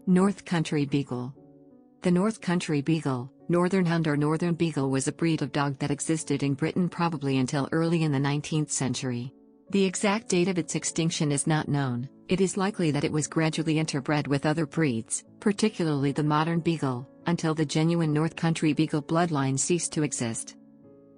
North Country Beagle. The North Country Beagle, Northern Hound or Northern Beagle was a breed of dog that existed in Britain probably until early in the 19th century. The exact date of its extinction is not known. It is likely that it was gradually interbred with other breeds, particularly the modern Beagle, until the genuine North Country Beagle bloodline ceased to exist.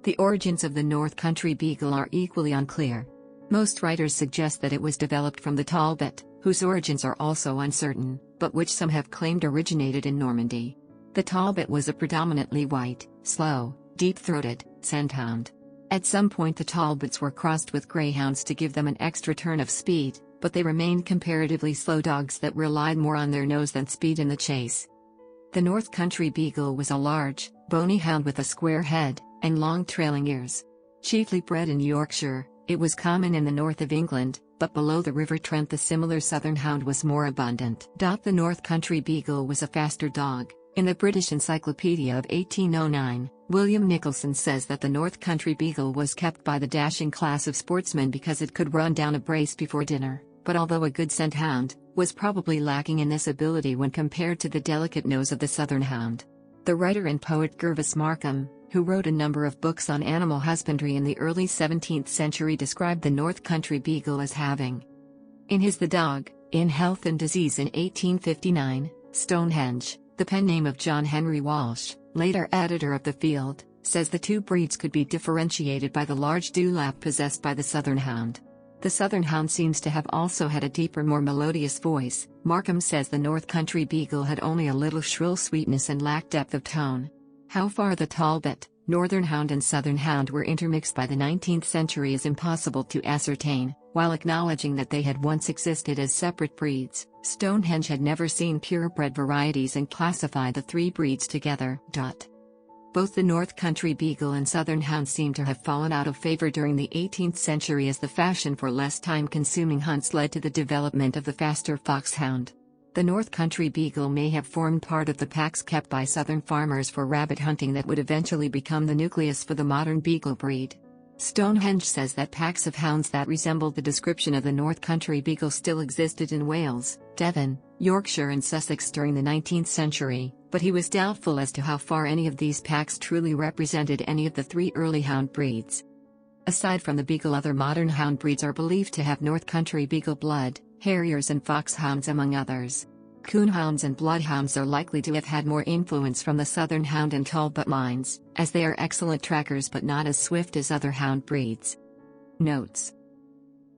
The origins of the North Country Beagle are equally unclear. Most writers suggest that it was developed from the Talbot, whose origins are also uncertain, but which some have claimed originated in Normandy. The Talbot was a predominantly white, slow, deep-throated scenthound. At some point the Talbots were crossed with greyhounds to give them an extra turn of speed, but they remained comparatively slow dogs that relied more on their nose than speed in the chase. The North Country Beagle was a large, bony hound with a square head and long trailing ears. Chiefly bred in Yorkshire, it was common in the north of England, but below the River Trent the similar Southern Hound was more abundant. The North Country Beagle was a faster dog. In the British Encyclopedia of 1809, William Nicholson says that the North Country Beagle was kept by the dashing class of sportsmen because it could run down a brace before dinner, but although a good scent hound, was probably lacking in this ability when compared to the delicate nose of the Southern Hound. The writer and poet Gervase Markham, who wrote a number of books on animal husbandry in the early 17th century, described the North Country Beagle as having, in his The Dog, in Health and Disease in 1859, Stonehenge, the pen name of John Henry Walsh, later editor of The Field, says the two breeds could be differentiated by the large dewlap possessed by the Southern Hound. The Southern Hound seems to have also had a deeper, more melodious voice. Markham says the North Country Beagle had only a little shrill sweetness and lacked depth of tone. How far the Talbot, Northern Hound and Southern Hound were intermixed by the 19th century is impossible to ascertain. While acknowledging that they had once existed as separate breeds, Stonehenge had never seen purebred varieties and classified the three breeds together. Both the North Country Beagle and Southern Hound seem to have fallen out of favor during the 18th century as the fashion for less time-consuming hunts led to the development of the faster foxhound. The North Country Beagle may have formed part of the packs kept by Southern farmers for rabbit hunting that would eventually become the nucleus for the modern Beagle breed. Stonehenge says that packs of hounds that resembled the description of the North Country Beagle still existed in Wales, Devon, Yorkshire and Sussex during the 19th century, but he was doubtful as to how far any of these packs truly represented any of the three early hound breeds. Aside from the Beagle, other modern hound breeds are believed to have North Country Beagle blood, Harriers and Foxhounds among others. Coonhounds and Bloodhounds are likely to have had more influence from the Southern Hound and Talbot lines, as they are excellent trackers but not as swift as other hound breeds. Notes.